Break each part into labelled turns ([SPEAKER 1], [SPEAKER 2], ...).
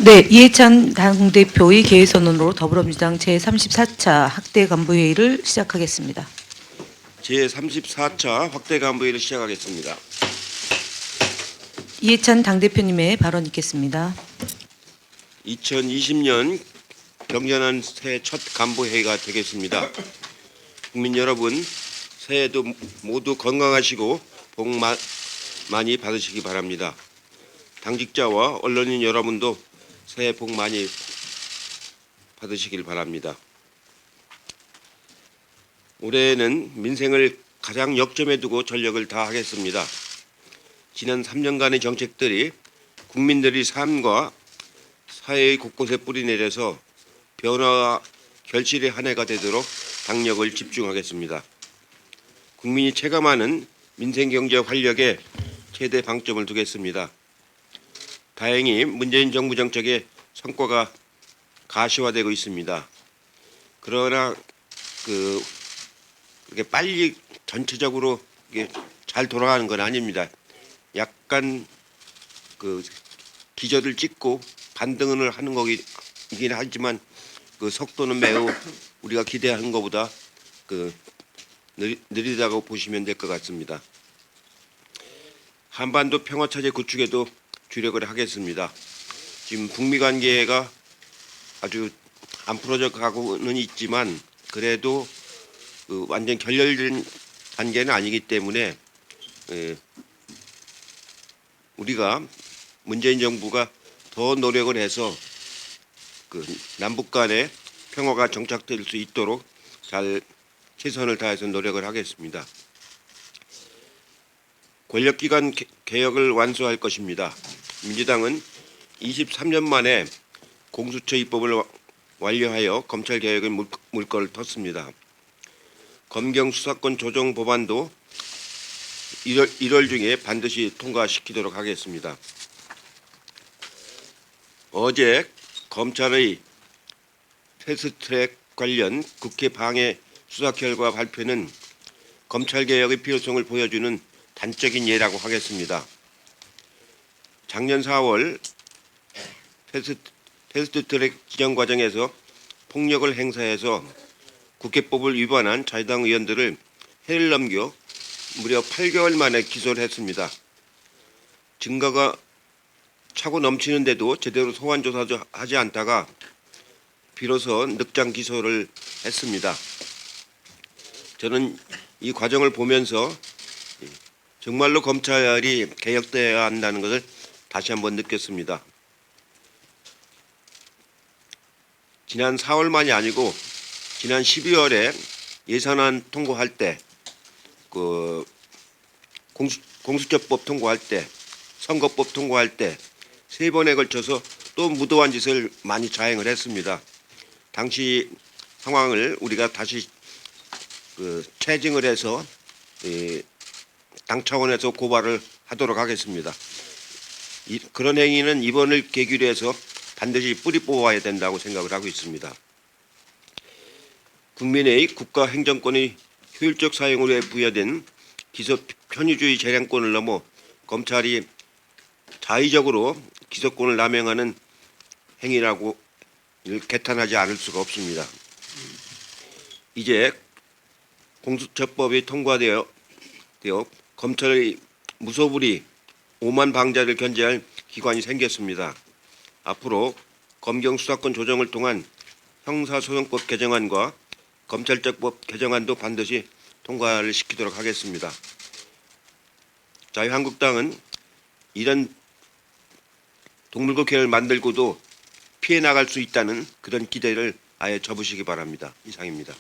[SPEAKER 1] 네, 이해찬 당대표의 개회선언으로 더불어민주당 제34차 확대 간부회의를 시작하겠습니다.
[SPEAKER 2] 제34차 확대 간부회의를 시작하겠습니다.
[SPEAKER 1] 이해찬 당대표님의 발언 있겠습니다.
[SPEAKER 2] 2020년 경전한 새해 첫 간부회의가 되겠습니다. 국민 여러분, 새해도 모두 건강하시고 복 많이 받으시기 바랍니다. 당직자와 언론인 여러분도 새해 복 많이 받으시길 바랍니다. 올해는 민생을 가장 역점에 두고 전력을 다하겠습니다. 지난 3년간의 정책들이 국민들의 삶과 사회의 곳곳에 뿌리내려서 변화와 결실의 한 해가 되도록 당력을 집중하겠습니다. 국민이 체감하는 민생경제 활력에 최대 방점을 두겠습니다. 다행히 문재인 정부 정책의 성과가 가시화되고 있습니다. 그러나 그렇게 빨리 전체적으로 이게 잘 돌아가는 건 아닙니다. 약간 기저를 찍고 반등을 하는 거이긴 하지만 그 속도는 매우 우리가 기대하는 것보다 느리다고 보시면 될 것 같습니다. 한반도 평화체제 구축에도 주력을 하겠습니다. 지금 북미 관계가 아주 안 풀어져 가고는 있지만 그래도 완전 결렬된 단계는 아니기 때문에 우리가 문재인 정부가 더 노력을 해서 남북 간의 평화가 정착될 수 있도록 잘 최선을 다해서 노력을 하겠습니다. 권력기관 개혁을 완수할 것입니다. 민주당은 23년 만에 공수처 입법을 완료하여 검찰개혁의 물꼬를 텄습니다. 검경 수사권 조정 법안도 1월 중에 반드시 통과시키도록 하겠습니다. 어제 검찰의 패스트트랙 관련 국회 방해 수사 결과 발표는 검찰개혁의 필요성을 보여주는 단적인 예라고 하겠습니다. 작년 4월 패스트트랙 지정 과정에서 폭력을 행사해서 국회법을 위반한 자유당 의원들을 해를 넘겨 무려 8개월 만에 기소를 했습니다. 증거가 차고 넘치는데도 제대로 소환 조사도 하지 않다가 비로소 늑장 기소를 했습니다. 저는 이 과정을 보면서 정말로 검찰이 개혁되어야 한다는 것을 다시 한번 느꼈습니다. 지난 4월만이 아니고 지난 12월에 예산안 통과할 때, 공수처법 통과할 때, 선거법 통과할 때 세 번에 걸쳐서 또 무도한 짓을 많이 자행을 했습니다. 당시 상황을 우리가 다시 체증을 해서 당 차원에서 고발을 하도록 하겠습니다. 그런 행위는 이번을 계기로 해서 반드시 뿌리 뽑아야 된다고 생각을 하고 있습니다. 국민의 국가 행정권의 효율적 사용으로 해 부여된 기소 편의주의 재량권을 넘어 검찰이 자의적으로 기소권을 남용하는 행위라고 개탄하지 않을 수가 없습니다. 이제 공수처법이 통과되어 검찰의 무소불위 오만 방자를 견제할 기관이 생겼습니다. 앞으로 검경 수사권 조정을 통한 형사소송법 개정안과 검찰청법 개정안도 반드시 통과를 시키도록 하겠습니다. 자유한국당은 이런 동물국회를 만들고도 피해 나갈 수 있다는 그런 기대를 아예 접으시기 바랍니다. 이상입니다.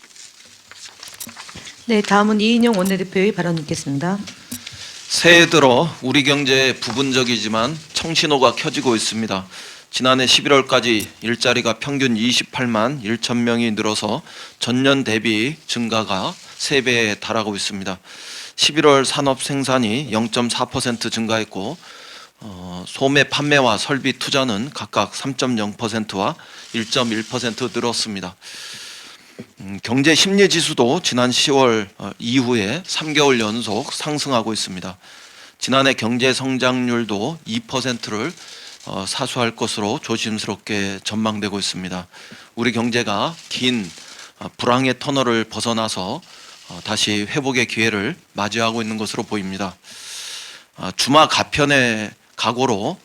[SPEAKER 1] 네, 다음은 이인영 원내대표의 발언 있겠습니다.
[SPEAKER 3] 새해 들어 우리 경제에 부분적이지만 청신호가 켜지고 있습니다. 지난해 11월까지 일자리가 평균 28만 1천 명이 늘어서 전년 대비 증가가 3배에 달하고 있습니다. 11월 산업 생산이 0.4% 증가했고 소매 판매와 설비 투자는 각각 3.0%와 1.1% 늘었습니다. 경제 심리 지수도 지난 10월 이후에 3개월 연속 상승하고 있습니다. 지난해 경제 성장률도 2%를 사수할 것으로 조심스럽게 전망되고 있습니다. 우리 경제가 긴 불황의 터널을 벗어나서 다시 회복의 기회를 맞이하고 있는 것으로 보입니다. 주마 가편의 각오로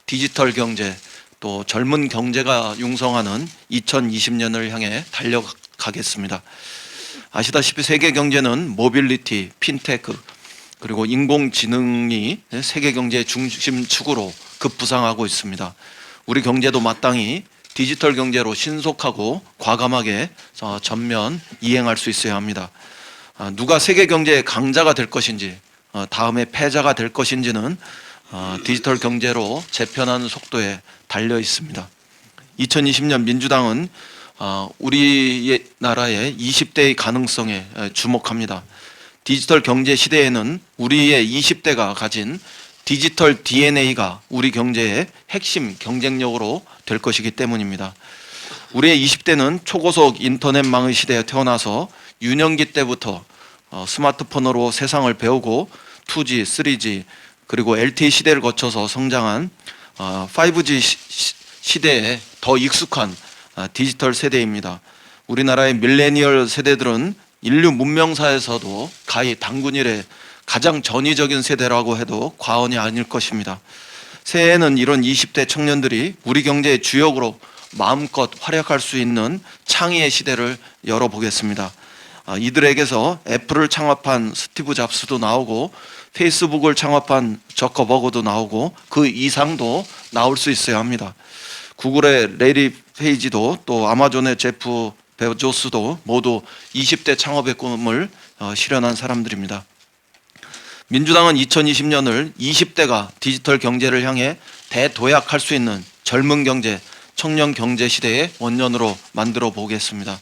[SPEAKER 3] 디지털 경제 또 젊은 경제가 융성하는 2020년을 향해 달려가겠습니다. 아시다시피 세계 경제는 모빌리티, 핀테크 그리고 인공지능이 세계 경제의 중심축으로 급부상하고 있습니다. 우리 경제도 마땅히 디지털 경제로 신속하고 과감하게 전면 이행할 수 있어야 합니다. 누가 세계 경제의 강자가 될 것인지 다음에 패자가 될 것인지는 디지털 경제로 재편하는 속도에 달려 있습니다. 2020년 민주당은 우리나라의 20대의 가능성에 주목합니다. 디지털 경제 시대에는 우리의 20대가 가진 디지털 DNA가 우리 경제의 핵심 경쟁력으로 될 것이기 때문입니다. 우리의 20대는 초고속 인터넷망의 시대에 태어나서 유년기 때부터 스마트폰으로 세상을 배우고 2G, 3G 그리고 LTE 시대를 거쳐서 성장한 5G 시대에 더 익숙한 디지털 세대입니다. 우리나라의 밀레니얼 세대들은 인류 문명사에서도 가히 당군 이래 가장 전위적인 세대라고 해도 과언이 아닐 것입니다. 새해에는 이런 20대 청년들이 우리 경제의 주역으로 마음껏 활약할 수 있는 창의의 시대를 열어보겠습니다. 이들에게서 애플을 창업한 스티브 잡스도 나오고 페이스북을 창업한 저커버그도 나오고 그 이상도 나올 수 있어야 합니다. 구글의 레리 페이지도 또 아마존의 제프 베조스도 모두 20대 창업의 꿈을 실현한 사람들입니다. 민주당은 2020년을 20대가 디지털 경제를 향해 대도약할 수 있는 젊은 경제, 청년 경제 시대의 원년으로 만들어 보겠습니다.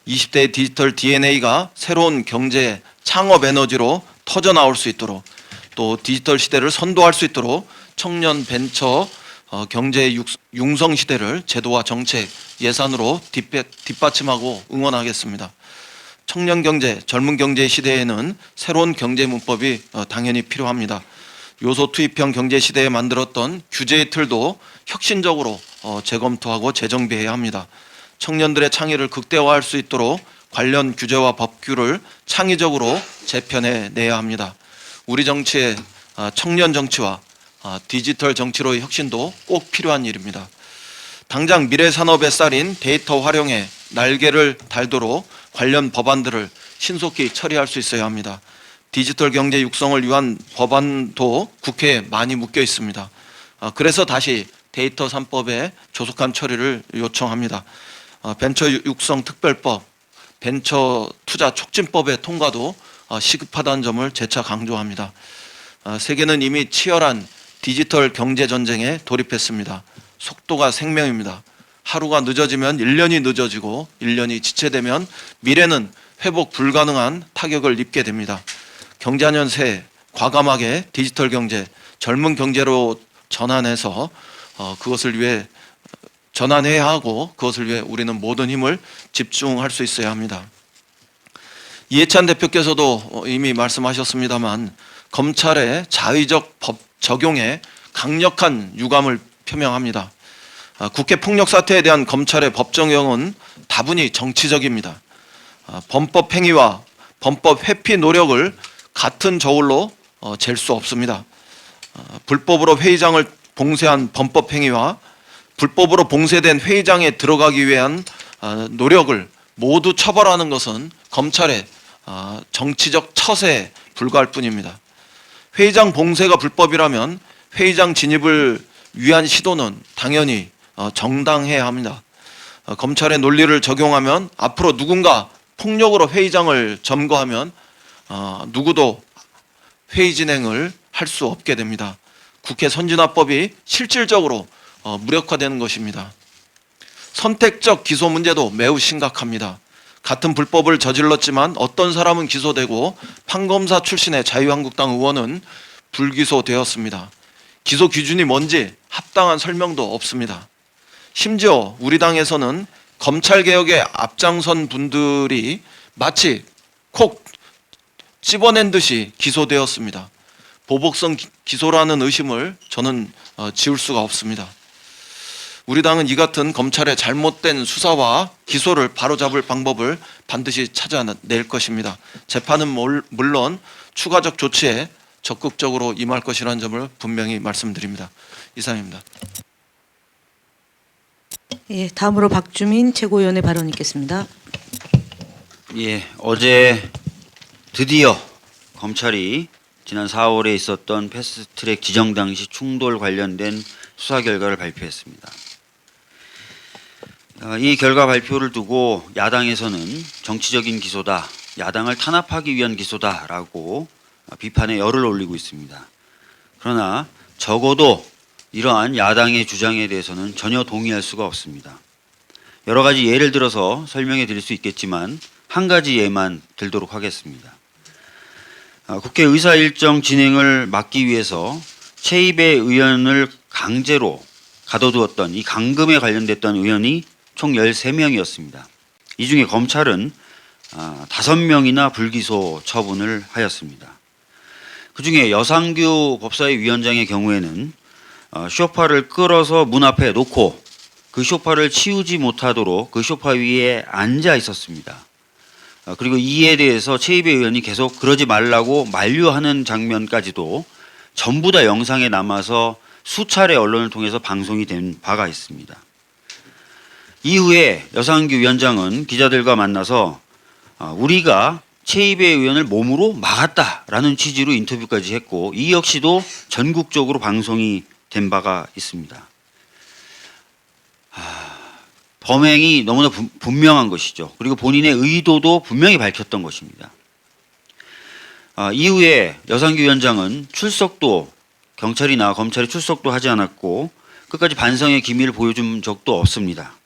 [SPEAKER 3] 20대의 디지털 DNA가 새로운 경제 창업 에너지로 터져 나올 수 있도록 또 디지털 시대를 선도할 수 있도록 청년 벤처 경제의 융성 시대를 제도와 정책, 예산으로 뒷받침하고 응원하겠습니다. 청년 경제, 젊은 경제 시대에는 새로운 경제 문법이 당연히 필요합니다. 요소 투입형 경제 시대에 만들었던 규제의 틀도 혁신적으로 재검토하고 재정비해야 합니다. 청년들의 창의를 극대화할 수 있도록 관련 규제와 법규를 창의적으로 재편해 내야 합니다. 우리 정치의 청년 정치와 디지털 정치로의 혁신도 꼭 필요한 일입니다. 당장 미래 산업의 쌀인 데이터 활용에 날개를 달도록 관련 법안들을 신속히 처리할 수 있어야 합니다. 디지털 경제 육성을 위한 법안도 국회에 많이 묶여 있습니다. 그래서 다시 데이터 3법의 조속한 처리를 요청합니다. 벤처 육성 특별법, 벤처 투자 촉진법의 통과도 시급하다는 점을 재차 강조합니다. 세계는 이미 치열한 디지털 경제 전쟁에 돌입했습니다. 속도가 생명입니다. 하루가 늦어지면 1년이 늦어지고 1년이 지체되면 미래는 회복 불가능한 타격을 입게 됩니다. 경자년 새해 과감하게 디지털 경제, 젊은 경제로 전환해서 그것을 위해 전환해야 하고 그것을 위해 우리는 모든 힘을 집중할 수 있어야 합니다. 이해찬 대표께서도 이미 말씀하셨습니다만 검찰의 자의적 법 적용에 강력한 유감을 표명합니다. 국회 폭력 사태에 대한 검찰의 법정형은 다분히 정치적입니다. 범법 행위와 범법 회피 노력을 같은 저울로 잴 수 없습니다. 불법으로 회의장을 봉쇄한 범법 행위와 불법으로 봉쇄된 회의장에 들어가기 위한 노력을 모두 처벌하는 것은 검찰의 정치적 처세에 불과할 뿐입니다. 회의장 봉쇄가 불법이라면 회의장 진입을 위한 시도는 당연히 정당해야 합니다. 검찰의 논리를 적용하면 앞으로 누군가 폭력으로 회의장을 점거하면 누구도 회의 진행을 할 수 없게 됩니다. 국회 선진화법이 실질적으로 무력화되는 것입니다. 선택적 기소 문제도 매우 심각합니다. 같은 불법을 저질렀지만 어떤 사람은 기소되고 판검사 출신의 자유한국당 의원은 불기소되었습니다. 기소 기준이 뭔지 합당한 설명도 없습니다. 심지어 우리 당에서는 검찰개혁에 앞장선 분들이 마치 콕 집어낸 듯이 기소되었습니다. 보복성 기소라는 의심을 저는 지울 수가 없습니다. 우리 당은 이 같은 검찰의 잘못된 수사와 기소를 바로잡을 방법을 반드시 찾아낼 것입니다. 재판은 물론 추가적 조치에 적극적으로 임할 것이라는 점을 분명히 말씀드립니다. 이상입니다.
[SPEAKER 1] 예, 다음으로 박주민 최고위원의 발언 있겠습니다.
[SPEAKER 4] 예, 어제 드디어 검찰이 지난 4월에 있었던 패스트트랙 지정 당시 충돌 관련된 수사 결과를 발표했습니다. 이 결과 발표를 두고 야당에서는 정치적인 기소다, 야당을 탄압하기 위한 기소다라고 비판의 열을 올리고 있습니다. 그러나 적어도 이러한 야당의 주장에 대해서는 전혀 동의할 수가 없습니다. 여러 가지 예를 들어서 설명해 드릴 수 있겠지만 한 가지 예만 들도록 하겠습니다. 국회 의사 일정 진행을 막기 위해서 최입의 의원을 강제로 가둬두었던 이 강금에 관련됐던 의원이 총 13명이었습니다. 이 중에 검찰은 5명이나 불기소 처분을 하였습니다. 그중에 여상규 법사위 위원장의 경우에는 쇼파를 끌어서 문 앞에 놓고 그 쇼파를 치우지 못하도록 그 쇼파 위에 앉아 있었습니다. 그리고 이에 대해서 최입의 의원이 계속 그러지 말라고 만류하는 장면까지도 전부 다 영상에 남아서 수차례 언론을 통해서 방송이 된 바가 있습니다. 이후에 여상규 위원장은 기자들과 만나서 우리가 최입의 의원을 몸으로 막았다라는 취지로 인터뷰까지 했고 이 역시도 전국적으로 방송이 된 바가 있습니다. 범행이 너무나 분명한 것이죠. 그리고 본인의 의도도 분명히 밝혔던 것입니다. 이후에 여상규 위원장은 출석도 경찰이나 검찰이 출석도 하지 않았고 끝까지 반성의 기미를 보여준 적도 없습니다.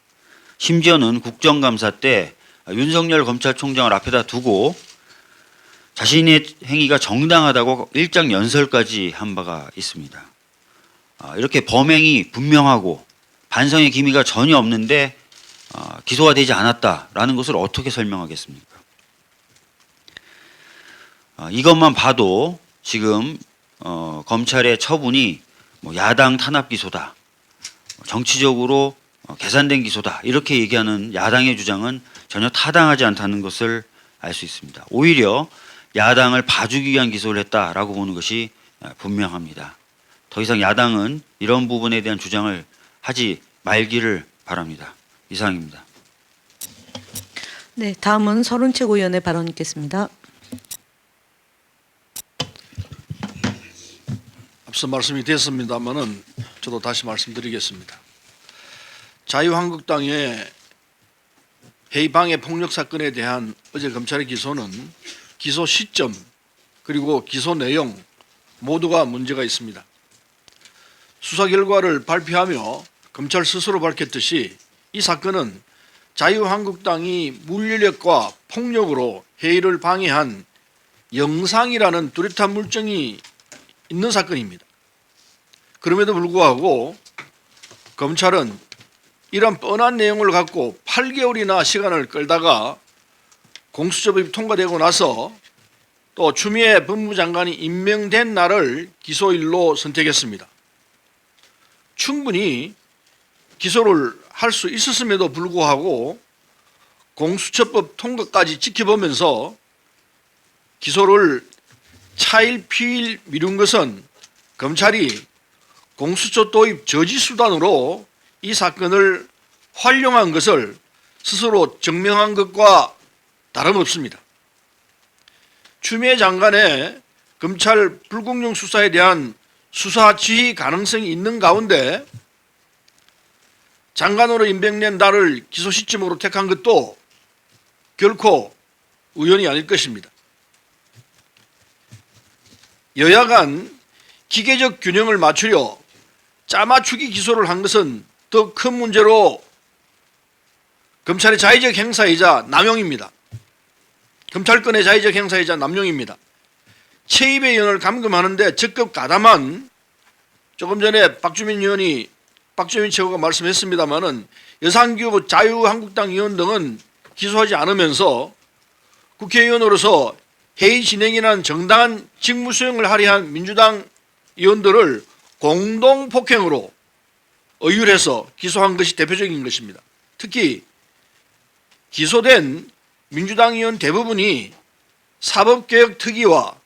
[SPEAKER 4] 심지어는 국정감사 때 윤석열 검찰총장을 앞에다 두고 자신의 행위가 정당하다고 일장 연설까지 한 바가 있습니다. 이렇게 범행이 분명하고 반성의 기미가 전혀 없는데 기소가 되지 않았다라는 것을 어떻게 설명하겠습니까? 이것만 봐도 지금 검찰의 처분이 야당 탄압 기소다, 정치적으로 계산된 기소다 이렇게 얘기하는 야당의 주장은 전혀 타당하지 않다는 것을 알 수 있습니다. 오히려 야당을 봐주기 위한 기소를 했다라고 보는 것이 분명합니다. 더 이상 야당은 이런 부분에 대한 주장을 하지 말기를 바랍니다. 이상입니다.
[SPEAKER 1] 네, 다음은 서른 최고위원의 발언 있겠습니다.
[SPEAKER 5] 앞서 말씀이 됐습니다만은 저도 다시 말씀드리겠습니다. 자유한국당의 해이방해 폭력 사건에 대한 어제 검찰의 기소는 기소 시점 그리고 기소 내용 모두가 문제가 있습니다. 수사 결과를 발표하며 검찰 스스로 밝혔듯이 이 사건은 자유한국당이 물리력과 폭력으로 회의를 방해한 영상이라는 뚜렷한 물증이 있는 사건입니다. 그럼에도 불구하고 검찰은 이런 뻔한 내용을 갖고 8개월이나 시간을 끌다가 공수처법이 통과되고 나서 또 추미애 법무장관이 임명된 날을 기소일로 선택했습니다. 충분히 기소를 할 수 있었음에도 불구하고 공수처법 통과까지 지켜보면서 기소를 차일피일 미룬 것은 검찰이 공수처 도입 저지 수단으로 이 사건을 활용한 것을 스스로 증명한 것과 다름없습니다. 추미애 장관의 검찰 불공정 수사에 대한 수사 지휘 가능성이 있는 가운데 장관으로 임명된 날을 기소 시점으로 택한 것도 결코 우연이 아닐 것입니다. 여야 간 기계적 균형을 맞추려 짜맞추기 기소를 한 것은 더 큰 문제로 검찰의 자의적 행사이자 남용입니다. 검찰권의 자의적 행사이자 남용입니다. 최입의 의원을 감금하는데 적극 가담한 조금 전에 박주민 최고가 말씀했습니다마는 여상규 자유한국당 의원 등은 기소하지 않으면서 국회의원으로서 회의 진행이라는 정당한 직무 수행을 하려 한 민주당 의원들을 공동 폭행으로 의율해서 기소한 것이 대표적인 것입니다. 특히 기소된 민주당 의원 대부분이 사법개혁 특위와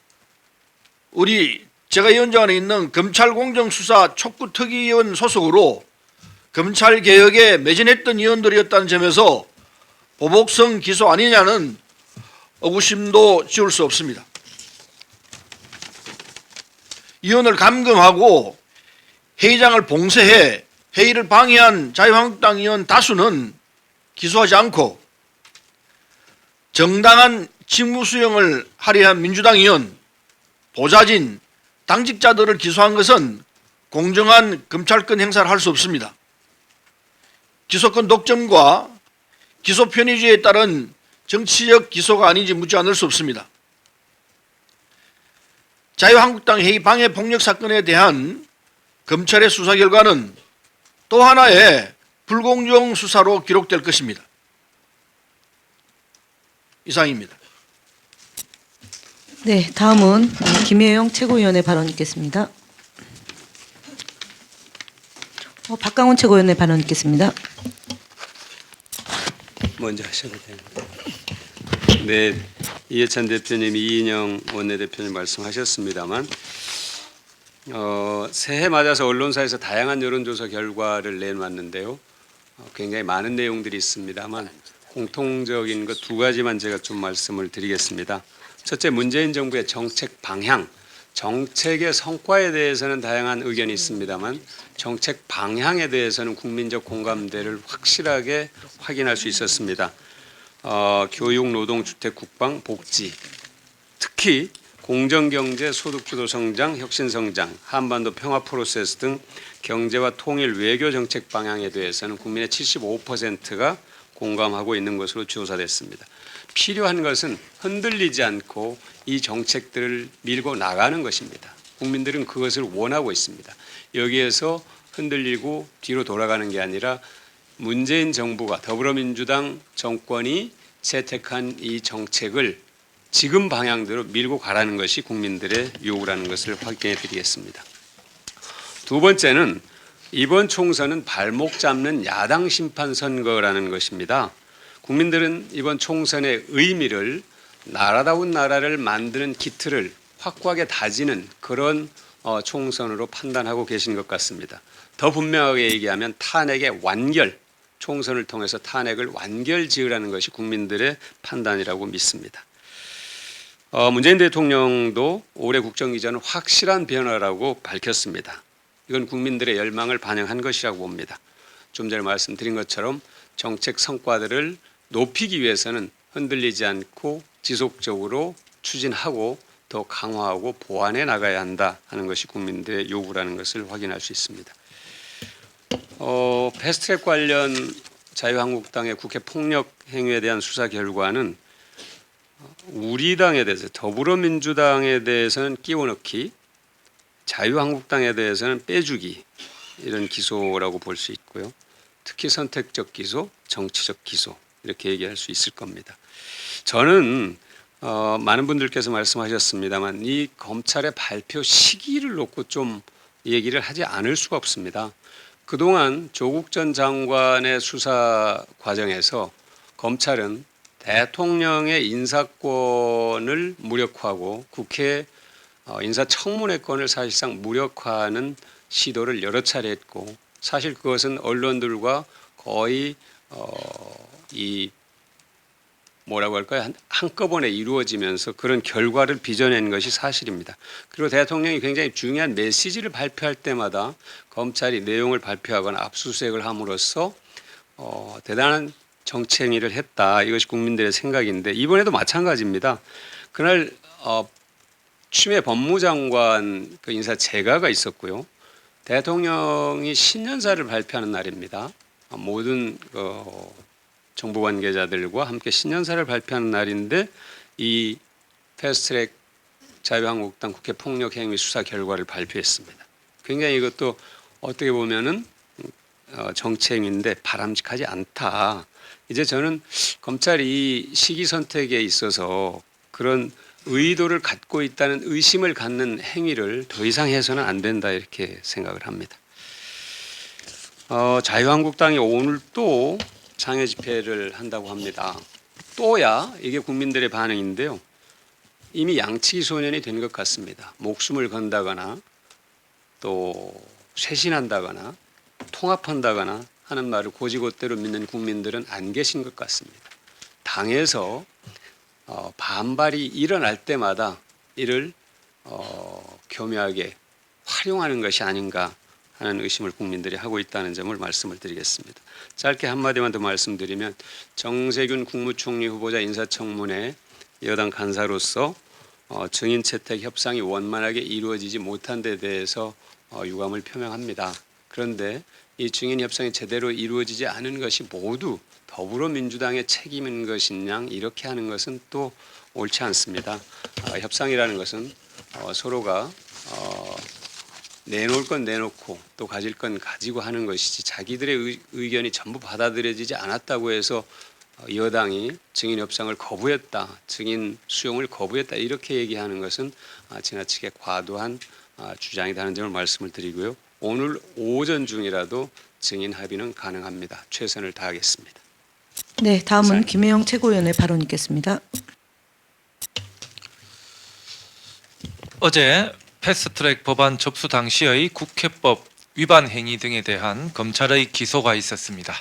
[SPEAKER 5] 우리 제가 위원장 안에 있는 검찰공정수사 촉구특위위원 소속으로 검찰개혁에 매진했던 의원들이었다는 점에서 보복성 기소 아니냐는 의구심도 지울 수 없습니다. 의원을 감금하고 회의장을 봉쇄해 회의를 방해한 자유한국당 의원 다수는 기소하지 않고 정당한 직무 수행을 하려 한 민주당 의원, 보좌진, 당직자들을 기소한 것은 공정한 검찰권 행사를 할 수 없습니다. 기소권 독점과 기소 편의주의에 따른 정치적 기소가 아닌지 묻지 않을 수 없습니다. 자유한국당 회의 방해 폭력 사건에 대한 검찰의 수사 결과는 또 하나의 불공정 수사로 기록될 것입니다. 이상입니다.
[SPEAKER 1] 네, 다음은 김혜영 최고위원의 발언 있겠습니다. 박강원 최고위원의 발언 있겠습니다.
[SPEAKER 6] 먼저 하셔도 됩니다. 네, 이해찬 대표님, 이인영 원내대표님 말씀하셨습니다만 새해 맞아서 언론사에서 다양한 여론조사 결과를 내놨는데요. 굉장히 많은 내용들이 있습니다만 공통적인 것 두 가지만 제가 좀 말씀을 드리겠습니다. 첫째, 문재인 정부의 정책 방향, 정책의 성과에 대해서는 다양한 의견이 있습니다만 정책 방향에 대해서는 국민적 공감대를 확실하게 확인할 수 있었습니다. 교육, 노동, 주택, 국방, 복지, 특히 공정경제, 소득주도 성장, 혁신성장, 한반도 평화 프로세스 등 경제와 통일, 외교 정책 방향에 대해서는 국민의 75%가 공감하고 있는 것으로 조사됐습니다. 필요한 것은 흔들리지 않고 이 정책들을 밀고 나가는 것입니다. 국민들은 그것을 원하고 있습니다. 여기에서 흔들리고 뒤로 돌아가는 게 아니라 문재인 정부가 더불어민주당 정권이 채택한 이 정책을 지금 방향대로 밀고 가라는 것이 국민들의 요구라는 것을 확인해 드리겠습니다. 두 번째는 이번 총선은 발목 잡는 야당 심판 선거라는 것입니다. 국민들은 이번 총선의 의미를 나라다운 나라를 만드는 기틀을 확고하게 다지는 그런 총선으로 판단하고 계신 것 같습니다. 더 분명하게 얘기하면 탄핵의 완결, 총선을 통해서 탄핵을 완결 지으라는 것이 국민들의 판단이라고 믿습니다. 문재인 대통령도 올해 국정기조는 확실한 변화라고 밝혔습니다. 이건 국민들의 열망을 반영한 것이라고 봅니다. 좀 전에 말씀드린 것처럼 정책 성과들을 높이기 위해서는 흔들리지 않고 지속적으로 추진하고 더 강화하고 보완해 나가야 한다 하는 것이 국민들의 요구라는 것을 확인할 수 있습니다. 패스트트랙 관련 자유한국당의 국회 폭력 행위에 대한 수사 결과는 우리 당에 대해서 더불어민주당에 대해서는 끼워넣기, 자유한국당에 대해서는 빼주기 이런 기소라고 볼 수 있고요. 특히 선택적 기소, 정치적 기소 이렇게 얘기할 수 있을 겁니다. 저는 많은 분들께서 말씀하셨습니다만 이 검찰의 발표 시기를 놓고 좀 얘기를 하지 않을 수가 없습니다. 그동안 조국 전 장관의 수사 과정에서 검찰은 대통령의 인사권을 무력화하고 국회 인사청문회권을 사실상 무력화하는 시도를 여러 차례 했고 사실 그것은 언론들과 거의 이 뭐라고 할까요? 한꺼번에 이루어지면서 그런 결과를 빚어낸 것이 사실입니다. 그리고 대통령이 굉장히 중요한 메시지를 발표할 때마다 검찰이 내용을 발표하거나 압수수색을 함으로써 대단한 정치행위를 했다. 이것이 국민들의 생각인데 이번에도 마찬가지입니다. 그날 추미애 법무장관 그 인사 재가가 있었고요. 대통령이 신년사를 발표하는 날입니다. 모든 정부 관계자들과 함께 신년사를 발표하는 날인데 이 패스트트랙 자유한국당 국회 폭력 행위 수사 결과를 발표했습니다. 굉장히 이것도 어떻게 보면은 정치행위인데 바람직하지 않다. 이제 저는 검찰이 시기 선택에 있어서 그런 의도를 갖고 있다는 의심을 갖는 행위를 더 이상 해서는 안 된다 이렇게 생각을 합니다. 자유한국당이 오늘 또 장외 집회를 한다고 합니다. 또야 이게 국민들의 반응인데요. 이미 양치기 소년이 된 것 같습니다. 목숨을 건다거나 또 쇄신한다거나 통합한다거나 하는 말을 고지고대로 믿는 국민들은 안 계신 것 같습니다. 당에서 반발이 일어날 때마다 이를 교묘하게 활용하는 것이 아닌가 하는 의심을 국민들이 하고 있다는 점을 말씀을 드리겠습니다. 짧게 한마디만 더 말씀드리면 정세균 국무총리 후보자 인사청문회 여당 간사로서 증인 채택 협상이 원만하게 이루어지지 못한 데 대해서 유감을 표명합니다. 그런데 이 증인 협상이 제대로 이루어지지 않은 것이 모두 더불어민주당의 책임인 것인 이렇게 하는 것은 또 옳지 않습니다. 협상이라는 것은 서로가 내놓을 건 내놓고 또 가질 건 가지고 하는 것이지 자기들의 의견이 전부 받아들여지지 않았다고 해서 여당이 증인 협상을 거부했다, 증인 수용을 거부했다 이렇게 얘기하는 것은 지나치게 과도한 주장이라는 점을 말씀을 드리고요. 오늘 오전 중이라도 증인 합의는 가능합니다. 최선을 다하겠습니다.
[SPEAKER 1] 네, 다음은 김혜영 최고위원의 발언 있겠습니다.
[SPEAKER 7] 어제 패스트트랙 법안 접수 당시의 국회법 위반 행위 등에 대한 검찰의 기소가 있었습니다.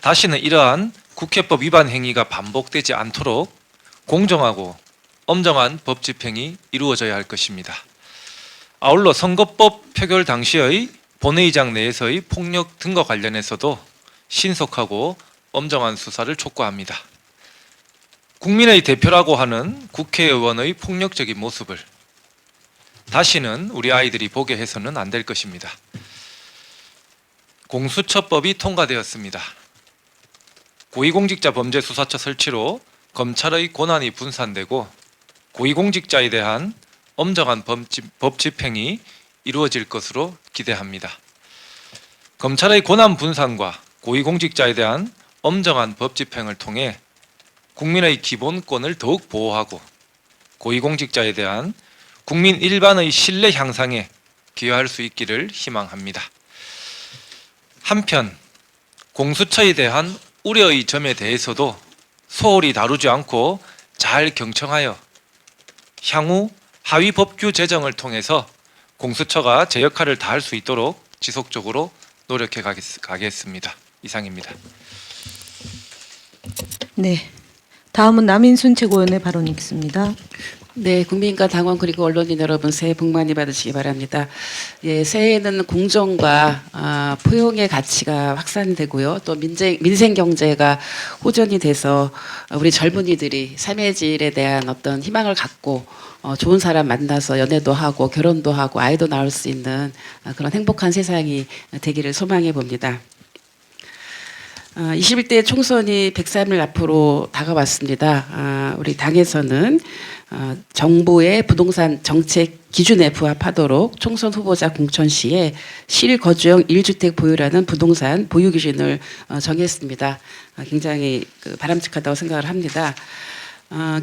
[SPEAKER 7] 다시는 이러한 국회법 위반 행위가 반복되지 않도록 공정하고 엄정한 법 집행이 이루어져야 할 것입니다. 아울러 선거법 표결 당시의 본회의장 내에서의 폭력 등과 관련해서도 신속하고 엄정한 수사를 촉구합니다. 국민의 대표라고 하는 국회의원의 폭력적인 모습을 다시는 우리 아이들이 보게 해서는 안 될 것입니다. 공수처법이 통과되었습니다. 고위공직자범죄수사처 설치로 검찰의 권한이 분산되고 고위공직자에 대한 엄정한 법 집행이 이루어질 것으로 기대합니다. 검찰의 권한 분산과 고위공직자에 대한 엄정한 법 집행을 통해 국민의 기본권을 더욱 보호하고 고위공직자에 대한 국민 일반의 신뢰 향상에 기여할 수 있기를 희망합니다. 한편 공수처에 대한 우려의 점에 대해서도 소홀히 다루지 않고 잘 경청하여 향후 하위 법규 제정을 통해서 공수처가 제 역할을 다할 수 있도록 지속적으로 노력해 가겠습니다. 이상입니다.
[SPEAKER 1] 네, 다음은 남인순 최고위원의 발언 있겠습니다.
[SPEAKER 8] 네, 국민과 당원 그리고 언론인 여러분 새해 복 많이 받으시기 바랍니다. 예, 새해에는 공정과 포용의 가치가 확산되고요. 또 민생 경제가 호전이 돼서 우리 젊은이들이 삶의 질에 대한 어떤 희망을 갖고 좋은 사람 만나서 연애도 하고 결혼도 하고 아이도 낳을 수 있는 그런 행복한 세상이 되기를 소망해 봅니다. 21대 총선이 103일 앞으로 다가왔습니다. 우리 당에서는 정부의 부동산 정책 기준에 부합하도록 총선 후보자 공천 시에 실거주형 1주택 보유라는 부동산 보유 기준을 정했습니다. 굉장히 바람직하다고 생각을 합니다.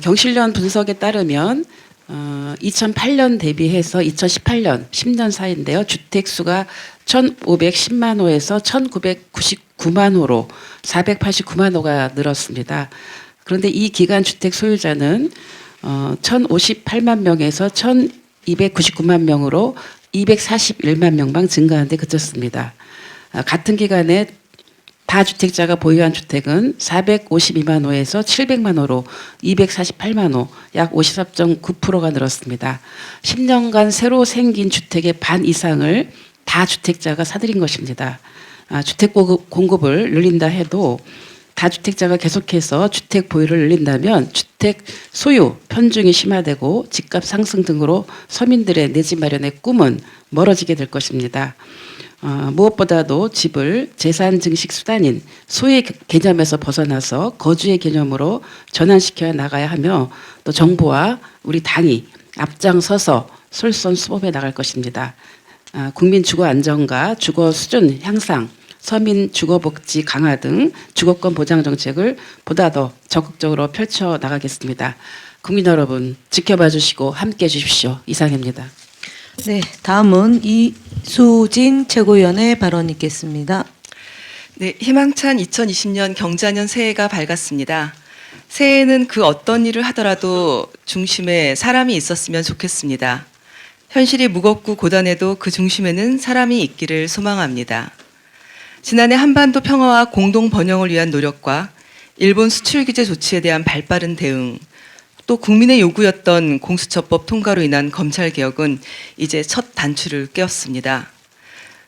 [SPEAKER 8] 경실련 분석에 따르면 2008년 대비해서 2018년 10년 사이인데요. 주택 수가 1,510만 호에서 1,999만 호로 489만 호가 늘었습니다. 그런데 이 기간 주택 소유자는 1,058만 명에서 1,299만 명으로 241만 명만 증가하는 데 그쳤습니다. 같은 기간에 다주택자가 보유한 주택은 452만 호에서 700만 호로 248만 호, 약 53.9%가 늘었습니다. 10년간 새로 생긴 주택의 반 이상을 다주택자가 사들인 것입니다. 주택 공급을 늘린다 해도 다주택자가 계속해서 주택 보유를 늘린다면 주택 소유 편중이 심화되고 집값 상승 등으로 서민들의 내 집 마련의 꿈은 멀어지게 될 것입니다. 무엇보다도 집을 재산 증식 수단인 소유의 개념에서 벗어나서 거주의 개념으로 전환시켜 나가야 하며 또 정부와 우리 당이 앞장서서 솔선수범해 나갈 것입니다. 국민 주거 안정과 주거 수준 향상, 서민 주거복지 강화 등 주거권 보장 정책을 보다 더 적극적으로 펼쳐 나가겠습니다. 국민 여러분 지켜봐 주시고 함께해 주십시오. 이상입니다.
[SPEAKER 1] 네, 다음은 이수진 최고위원의 발언 있겠습니다.
[SPEAKER 9] 네, 희망찬 2020년 경자년 새해가 밝았습니다. 새해에는 그 어떤 일을 하더라도 중심에 사람이 있었으면 좋겠습니다. 현실이 무겁고 고단해도 그 중심에는 사람이 있기를 소망합니다. 지난해 한반도 평화와 공동 번영을 위한 노력과 일본 수출 규제 조치에 대한 발빠른 대응, 또 국민의 요구였던 공수처법 통과로 인한 검찰 개혁은 이제 첫 단추를 꿰었습니다.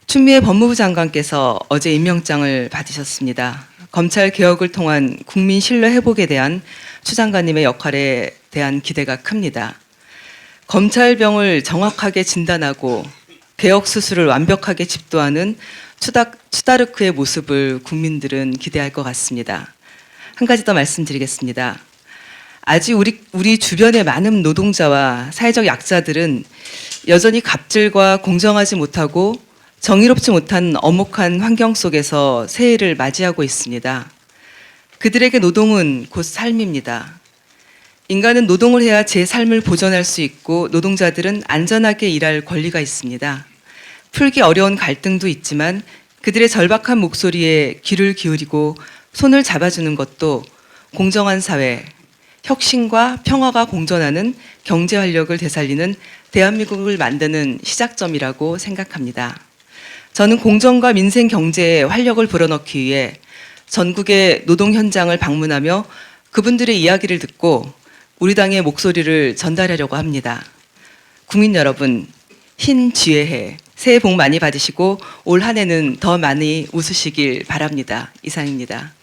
[SPEAKER 9] 추미애 법무부 장관께서 어제 임명장을 받으셨습니다. 검찰 개혁을 통한 국민 신뢰 회복에 대한 추 장관님의 역할에 대한 기대가 큽니다. 검찰병을 정확하게 진단하고 개혁 수술을 완벽하게 집도하는 추다르크의 모습을 국민들은 기대할 것 같습니다. 한 가지 더 말씀드리겠습니다. 아직 우리 주변의 많은 노동자와 사회적 약자들은 여전히 갑질과 공정하지 못하고 정의롭지 못한 엄혹한 환경 속에서 새해를 맞이하고 있습니다. 그들에게 노동은 곧 삶입니다. 인간은 노동을 해야 제 삶을 보존할 수 있고 노동자들은 안전하게 일할 권리가 있습니다. 풀기 어려운 갈등도 있지만 그들의 절박한 목소리에 귀를 기울이고 손을 잡아주는 것도 공정한 사회, 혁신과 평화가 공존하는 경제 활력을 되살리는 대한민국을 만드는 시작점이라고 생각합니다. 저는 공정과 민생 경제에 활력을 불어넣기 위해 전국의 노동 현장을 방문하며 그분들의 이야기를 듣고 우리 당의 목소리를 전달하려고 합니다. 국민 여러분, 흰 쥐의 해, 새해 복 많이 받으시고 올 한 해는 더 많이 웃으시길 바랍니다. 이상입니다.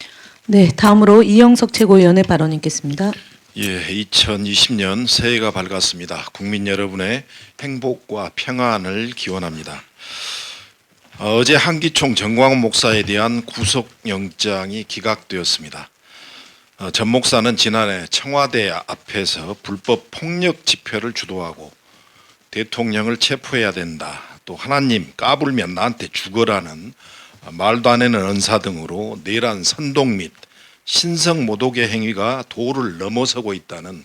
[SPEAKER 1] 네, 다음으로 이영석 최고위원의 발언 있겠습니다.
[SPEAKER 10] 예, 2020년 새해가 밝았습니다. 국민 여러분의 행복과 평안을 기원합니다. 어제 한기총 정광훈 목사에 대한 구속영장이 기각되었습니다. 전 목사는 지난해 청와대 앞에서 불법 폭력 집회를 주도하고 대통령을 체포해야 된다, 또 하나님 까불면 나한테 죽어라는 말도 안 되는 언사 등으로 내란 선동 및 신성 모독의 행위가 도를 넘어서고 있다는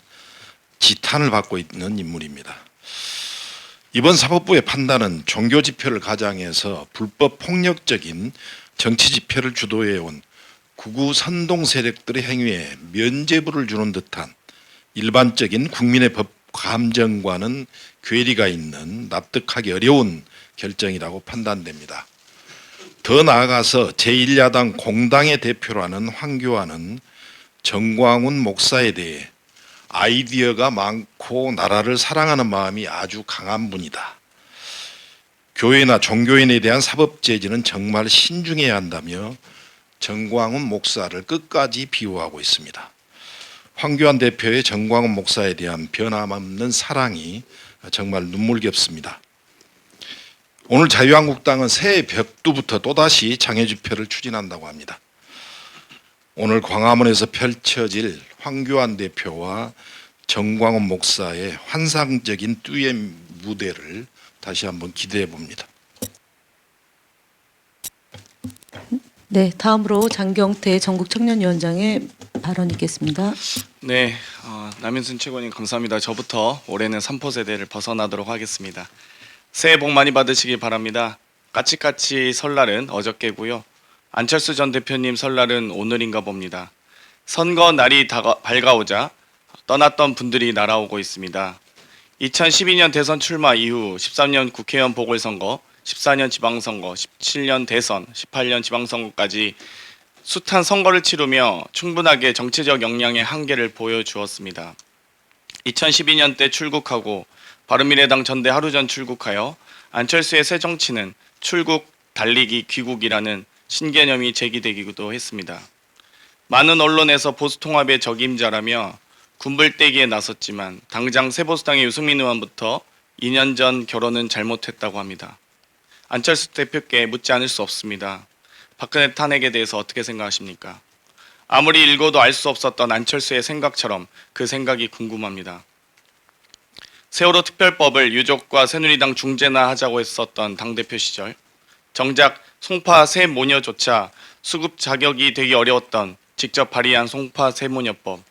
[SPEAKER 10] 지탄을 받고 있는 인물입니다. 이번 사법부의 판단은 종교 집회를 가장해서 불법 폭력적인 정치 집회를 주도해온 극우 선동 세력들의 행위에 면죄부를 주는 듯한 일반적인 국민의 법 감정과는 괴리가 있는 납득하기 어려운 결정이라고 판단됩니다. 더 나아가서 제1야당 공당의 대표라는 황교안은 정광훈 목사에 대해 아이디어가 많고 나라를 사랑하는 마음이 아주 강한 분이다, 교회나 종교인에 대한 사법 제지는 정말 신중해야 한다며 정광훈 목사를 끝까지 비호하고 있습니다. 황교안 대표의 정광훈 목사에 대한 변함없는 사랑이 정말 눈물겹습니다. 오늘 자유한국당은 새해 벽두부터 또다시 장애 집회를 추진한다고 합니다. 오늘 광화문에서 펼쳐질 황교안 대표와 정광훈 목사의 환상적인 듀엣 무대를 다시 한번 기대해 봅니다.
[SPEAKER 1] 네, 다음으로 장경태 전국청년위원장의 발언 있겠습니다.
[SPEAKER 11] 네, 남인순 최고님 감사합니다. 저부터 올해는 3포 세대를 벗어나도록 하겠습니다. 새해 복 많이 받으시기 바랍니다. 까치까치 설날은 어저께고요. 안철수 전 대표님 설날은 오늘인가 봅니다. 선거 날이 밝아오자 떠났던 분들이 날아오고 있습니다. 2012년 대선 출마 이후 13년 국회의원 보궐선거, 14년 지방선거, 17년 대선, 18년 지방선거까지 숱한 선거를 치르며 충분하게 정치적 역량의 한계를 보여주었습니다. 2012년 때 출국하고 바른미래당 전대 하루 전 출국하여 안철수의 새 정치는 출국, 달리기, 귀국이라는 신개념이 제기되기도 했습니다. 많은 언론에서 보수통합의 적임자라며 군불대기에 나섰지만 당장 새보수당의 유승민 의원부터 2년 전 결혼은 잘못했다고 합니다. 안철수 대표께 묻지 않을 수 없습니다. 박근혜 탄핵에 대해서 어떻게 생각하십니까? 아무리 읽어도 알 수 없었던 안철수의 생각처럼 그 생각이 궁금합니다. 세월호 특별법을 유족과 새누리당 중재나 하자고 했었던 당대표 시절, 정작 송파 새모녀조차 수급 자격이 되기 어려웠던 직접 발의한 송파 새모녀법,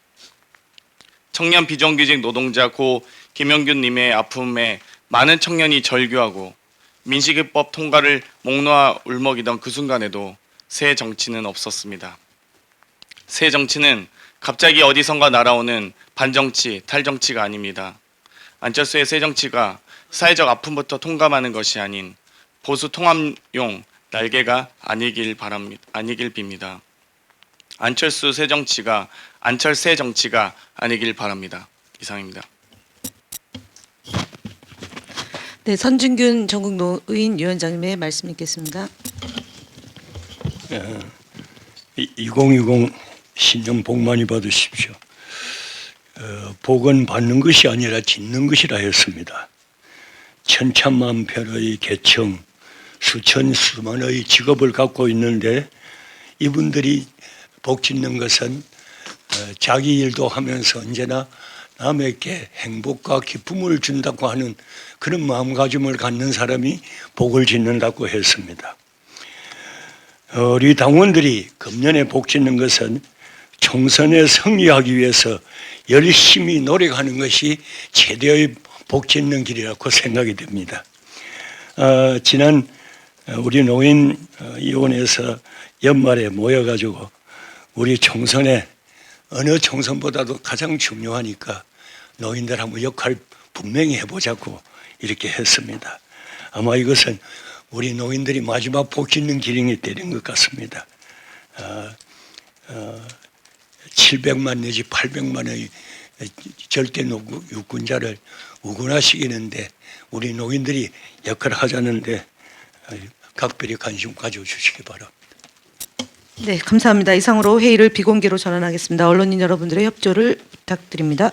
[SPEAKER 11] 청년 비정규직 노동자 고 김영균 님의 아픔에 많은 청년이 절규하고 민식이법 통과를 목 놓아 울먹이던 그 순간에도 새 정치는 없었습니다. 새 정치는 갑자기 어디선가 날아오는 반정치, 탈정치가 아닙니다. 안철수의 새 정치가 사회적 아픔부터 통감하는 것이 아닌 보수 통합용 날개가 아니길 빕니다. 안철수 새 정치가 안철새 정치가 아니길 바랍니다. 이상입니다.
[SPEAKER 1] 네, 선진균 전국노인 위원장님의 말씀 있겠습니다.
[SPEAKER 12] 2020 신년 복 많이 받으십시오. 복은 받는 것이 아니라 짓는 것이라 했습니다. 천차만별의 계층, 수천수만의 직업을 갖고 있는데 이분들이 복 짓는 것은 자기 일도 하면서 언제나 남에게 행복과 기쁨을 준다고 하는 그런 마음가짐을 갖는 사람이 복을 짓는다고 했습니다. 우리 당원들이 금년에 복 짓는 것은 총선에 승리하기 위해서 열심히 노력하는 것이 최대의 복 짓는 길이라고 생각이 됩니다. 지난 우리 노인위원회에서 연말에 모여가지고 우리 총선에 어느 총선보다도 가장 중요하니까 노인들 한번 역할 분명히 해보자고 이렇게 했습니다. 아마 이것은 우리 노인들이 마지막 복 짓는 기능이 되는 것 같습니다. 700만 내지 800만의 절대 유권자를 우군화시키는데 우리 노인들이 역할을 하자는데 각별히 관심 가져주시기 바랍니다.
[SPEAKER 1] 네, 감사합니다. 이상으로 회의를 비공개로 전환하겠습니다. 언론인 여러분들의 협조를 부탁드립니다.